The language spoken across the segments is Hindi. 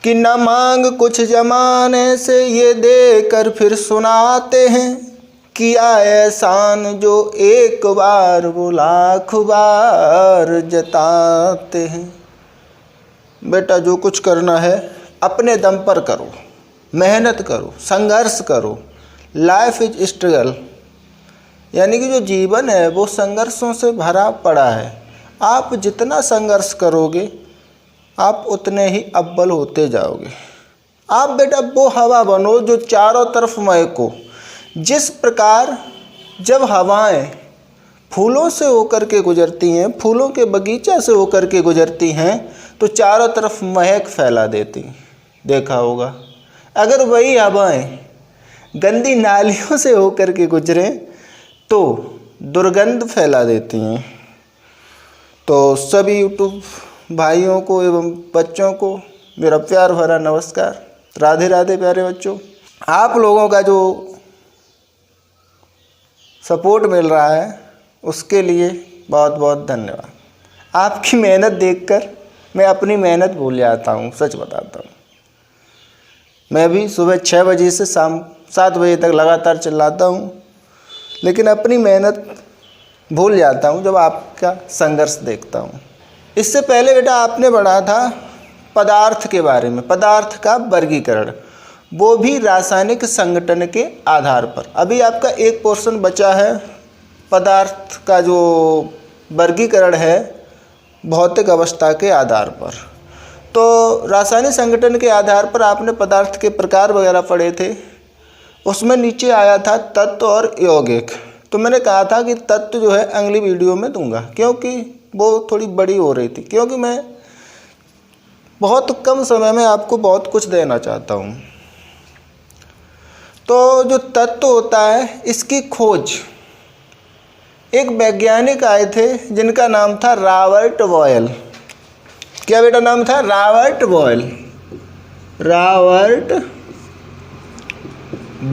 कि न मांग कुछ जमाने से ये देकर फिर सुनाते हैं, किया एहसान जो एक बार वो लाख बार जताते हैं। बेटा जो कुछ करना है अपने दम पर करो, मेहनत करो, संघर्ष करो। लाइफ इज स्ट्रगल, यानी कि जो जीवन है वो संघर्षों से भरा पड़ा है। आप जितना संघर्ष करोगे आप उतने ही अव्वल होते जाओगे। आप बेटा वो हवा बनो जो चारों तरफ महको। जिस प्रकार जब हवाएं फूलों से होकर के गुजरती हैं, फूलों के बगीचा से होकर के गुजरती हैं, तो चारों तरफ महक फैला देती, देखा होगा। अगर वही हवाएं गंदी नालियों से होकर के गुजरें तो दुर्गंध फैला देती हैं। तो सभी यूट्यूब भाइयों को एवं बच्चों को मेरा प्यार भरा नमस्कार। राधे राधे प्यारे बच्चों। आप लोगों का जो सपोर्ट मिल रहा है उसके लिए बहुत बहुत धन्यवाद। आपकी मेहनत देखकर मैं अपनी मेहनत भूल जाता हूँ, सच बताता हूँ। मैं भी सुबह 6 बजे से शाम 7 बजे तक लगातार चिल्लाता हूँ, लेकिन अपनी मेहनत भूल जाता हूँ जब आपका संघर्ष देखता हूँ। इससे पहले बेटा आपने पढ़ा था पदार्थ के बारे में, पदार्थ का वर्गीकरण, वो भी रासायनिक संगठन के आधार पर। अभी आपका एक पोर्शन बचा है, पदार्थ का जो वर्गीकरण है भौतिक अवस्था के आधार पर। तो रासायनिक संगठन के आधार पर आपने पदार्थ के प्रकार वगैरह पढ़े थे। उसमें नीचे आया था तत्व और यौगिक। तो मैंने कहा था कि तत्व जो है अगली वीडियो में दूंगा, क्योंकि वो थोड़ी बड़ी हो रही थी, क्योंकि मैं बहुत कम समय में आपको बहुत कुछ देना चाहता हूँ। तो जो तत्व होता है इसकी खोज एक वैज्ञानिक आए थे जिनका नाम था रॉबर्ट बॉयल। क्या बेटा नाम था? Robert Boyle. Robert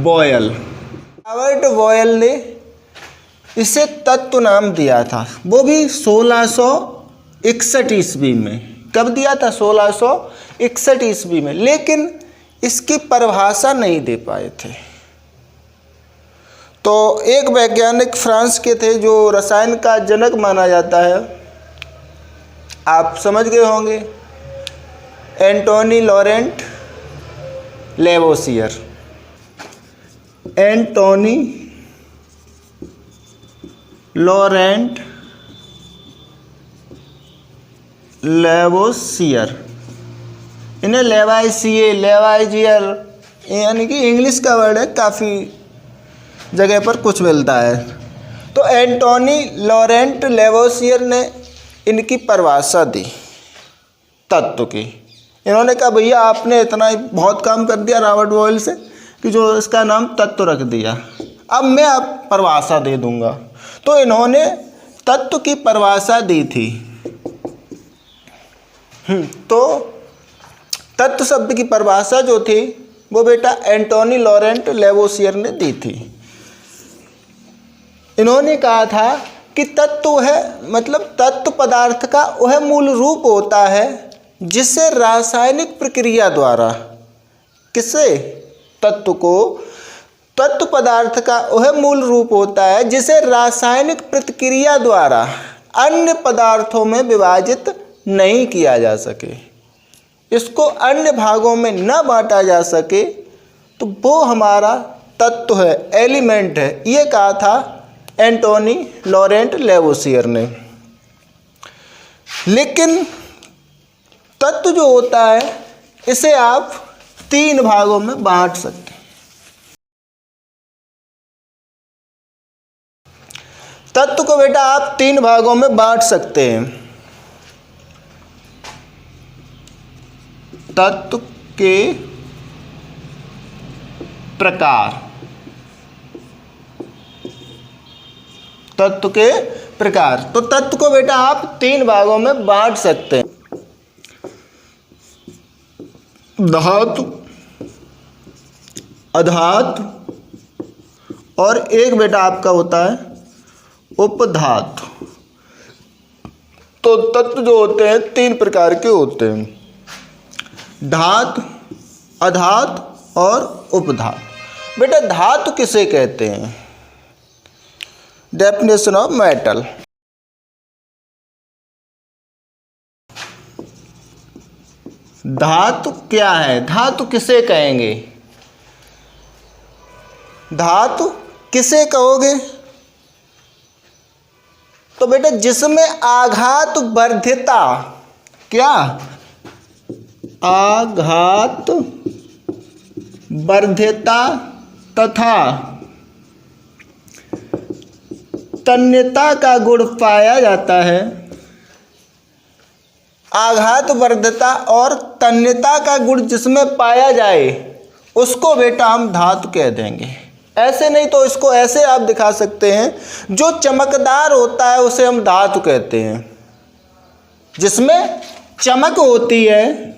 Boyle. Robert Boyle ने इसे तत्व नाम दिया था, वो भी 1661 ईस्वी में। कब दिया था? 1661 ईस्वी में। लेकिन इसकी परिभाषा नहीं दे पाए थे। तो एक वैज्ञानिक फ्रांस के थे जो रसायन का जनक माना जाता है, आप समझ गए होंगे, Antony Laurent Lavoisier. Antony Laurent Lavoisier, इन्हें लेवाइसिए, लेवाइजियर, यानी कि इंग्लिश का वर्ड है, काफ़ी जगह पर कुछ मिलता है। तो एंटोनी लॉरेंट लेवोसियर ने इनकी परिभाषा दी तत्व की। इन्होंने कहा भैया आपने इतना ही बहुत काम कर दिया रॉबर्ट बॉयल से कि जो इसका नाम तत्व रख दिया, अब मैं आप परिभाषा दे दूंगा। तो इन्होंने तत्व की परिभाषा दी थी। तो तत्व शब्द की परिभाषा जो थी वो बेटा एंटोनी लॉरेंट लेवोसियर ने दी थी। इन्होंने कहा था कि तत्व है, मतलब तत्व पदार्थ का वह मूल रूप होता है जिसे रासायनिक प्रक्रिया द्वारा, किसे? तत्व को, तत्व पदार्थ का वह मूल रूप होता है जिसे रासायनिक प्रतिक्रिया द्वारा अन्य पदार्थों में विभाजित नहीं किया जा सके, इसको अन्य भागों में न बांटा जा सके, तो वो हमारा तत्व है, एलिमेंट है। ये कहा था एंटोनी लॉरेंट लेवोसियर ने। लेकिन तत्व जो होता है इसे आप 3 भागों में बांट सकते हैं। तत्व को बेटा आप 3 भागों में बांट सकते हैं। तत्व के प्रकार, तत्व के प्रकार। तो तत्व को बेटा आप 3 भागों में बांट सकते हैं। धातु, अधातु और एक बेटा आपका होता है उपधातु। तो तत्व जो होते हैं 3 प्रकार के होते हैं। धातु, अधातु और उपधातु। बेटा धातु किसे कहते हैं? Definition of metal. धातु क्या है? धातु किसे कहेंगे? धातु किसे कहोगे? तो बेटा जिसमें आघात वर्ध्यता, क्या? आघात वर्ध्यता तथा तन्यता का गुण पाया जाता है। आघात वर्ध्यता और तन्यता का गुण जिसमें पाया जाए उसको बेटा हम धातु कह देंगे। ऐसे नहीं तो इसको ऐसे आप दिखा सकते हैं, जो चमकदार होता है उसे हम धातु कहते हैं। जिसमें चमक होती है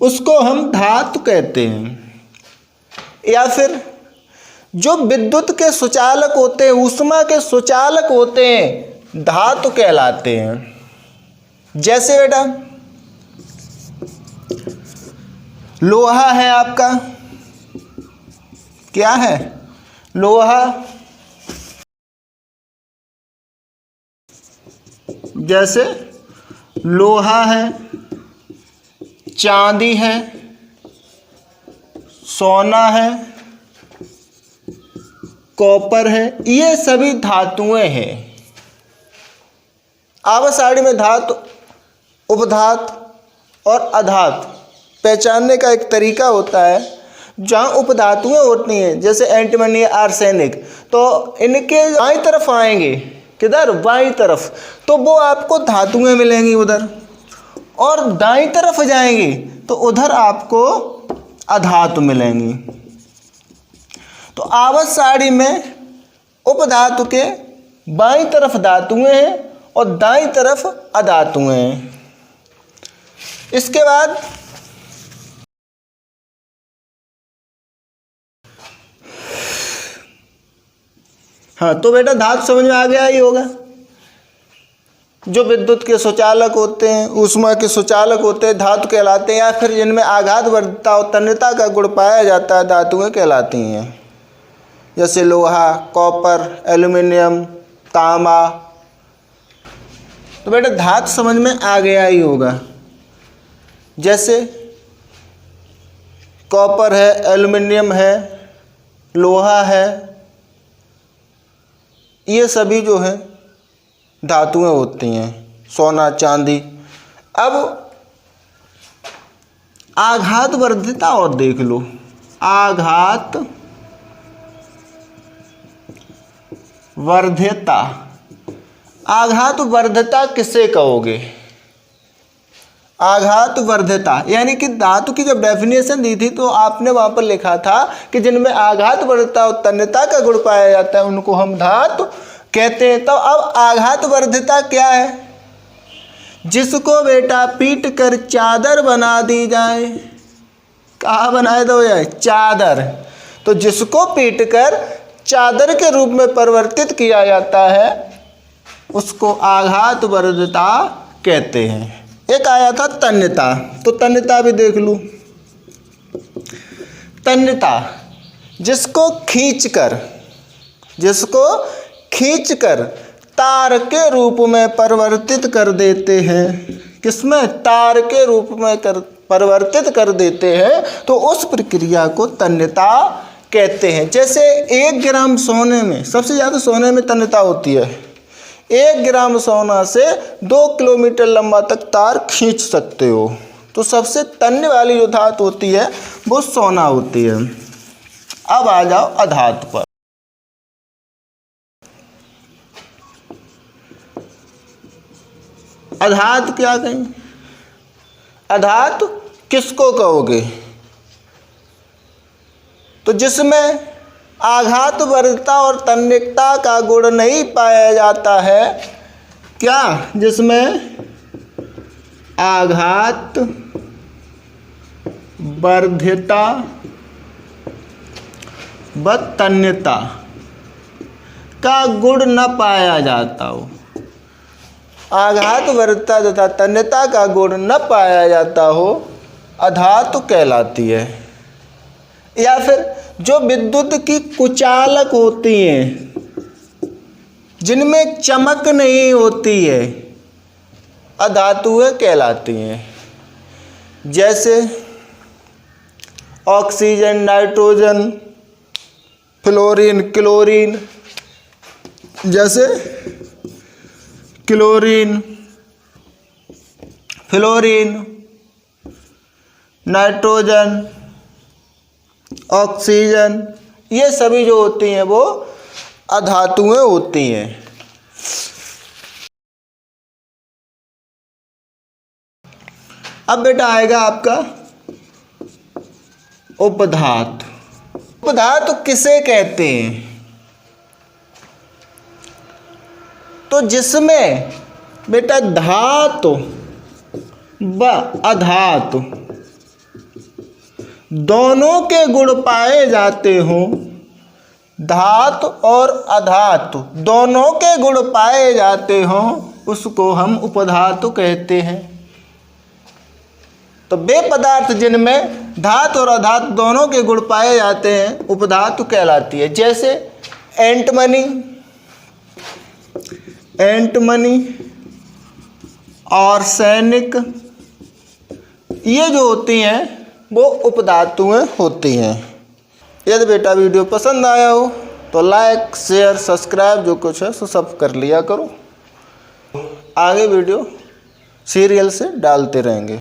उसको हम धातु कहते हैं। या फिर जो विद्युत के सुचालक होते हैं, ऊष्मा के सुचालक होते हैं, धातु कहलाते हैं। जैसे बेटा लोहा है आपका, क्या है? लोहा। जैसे लोहा है, चांदी है, सोना है, कॉपर है, ये सभी धातुएं हैं। आवर्त सारणी में धातु, उपधातु और अधातु पहचानने का एक तरीका होता है। जहाँ उपधातुएं होती हैं जैसे एंटीमनी, आर्सेनिक, तो इनके बाईं तरफ आएंगे, किधर? बाईं तरफ, तो वो आपको धातुएं मिलेंगी उधर। और दाईं तरफ जाएंगे तो उधर आपको अधातु मिलेंगी। तो आवर्त सारणी में उपधातु के बाईं तरफ धातुएं हैं और दाईं तरफ अधातुएं हैं। इसके बाद हाँ, तो बेटा धातु समझ में आ गया ही होगा। जो विद्युत के सुचालक होते हैं, ऊष्मा के सुचालक होते हैं, धातु कहलाते हैं। या फिर जिनमें आघात वर्ध्यता और तन्यता का गुण पाया जाता है, धातुएं कहलाती हैं। जैसे लोहा, कॉपर, एल्युमिनियम, तांबा। तो बेटा धातु समझ में आ गया ही होगा। जैसे कॉपर है, एल्युमिनियम है, लोहा है, ये सभी जो है धातुएं होती हैं। सोना, चांदी। अब आघात वर्ध्यता और देख लो। आघात वर्ध्यता, आघात वर्ध्यता किसे कहोगे? आघात वर्ध्यता यानी कि धातु की जब डेफिनेशन दी थी तो आपने वहां पर लिखा था कि जिनमें आघात वर्ध्यता और तन्यता का गुण पाया जाता है उनको हम धातु कहते हैं। तो अब आघात वर्ध्यता क्या है? जिसको बेटा पीट कर चादर बना दी जाए। कहाँ बनाए दो जाए? चादर। तो जिसको पीट कर चादर के रूप में परिवर्तित किया जाता है उसको आघात वर्ध्यता कहते हैं। एक आया था तन्यता, तो तन्यता भी देख लूं। तन्यता जिसको खींचकर तार के रूप में परिवर्तित कर देते हैं। किसमें? तार के रूप में परिवर्तित कर देते हैं, तो उस प्रक्रिया को तन्यता कहते हैं। जैसे 1 ग्राम सोने में, सबसे ज़्यादा सोने में तन्यता होती है। 1 ग्राम सोना से 2 किलोमीटर लंबा तक तार खींच सकते हो। तो सबसे तन्य वाली जो धातु होती है वो सोना होती है। अब आ जाओ अधातु पर। अधातु क्या कहें? अधातु किसको कहोगे? तो जिसमें आघात वर्ध्यता और तन्यता का गुण नहीं पाया जाता है। क्या? जिसमें आघात वर्ध्यता व तन्यता का गुण न पाया जाता हो। आघात वर्ध्यता तथा तन्यता का गुण न पाया जाता हो, अधातु कहलाती है। या फिर जो विद्युत की कुचालक होती हैं, जिनमें चमक नहीं होती है, अधातुएं कहलाती हैं। जैसे ऑक्सीजन, नाइट्रोजन, फ्लोरीन, क्लोरीन। जैसे क्लोरीन, फ्लोरीन, नाइट्रोजन, ऑक्सीजन, ये सभी जो होती हैं वो अधातुएं होती हैं। अब बेटा आएगा आपका उपधातु। उपधातु किसे कहते हैं? तो जिसमें बेटा धातु व अधातु दोनों के गुण पाए जाते हों, धातु और अधातु दोनों के गुण पाए जाते हों, उसको हम उपधातु कहते हैं। तो वे पदार्थ जिनमें धातु और अधातु दोनों के गुण पाए जाते हैं उपधातु कहलाती है। जैसे एंटमनी, एंटमनी, आर्सेनिक, ये जो होती हैं वो उपधातुएं होती हैं। यदि बेटा वीडियो पसंद आया हो तो लाइक, शेयर, सब्सक्राइब जो कुछ है सो सब कर लिया करो। आगे वीडियो सीरियल से डालते रहेंगे।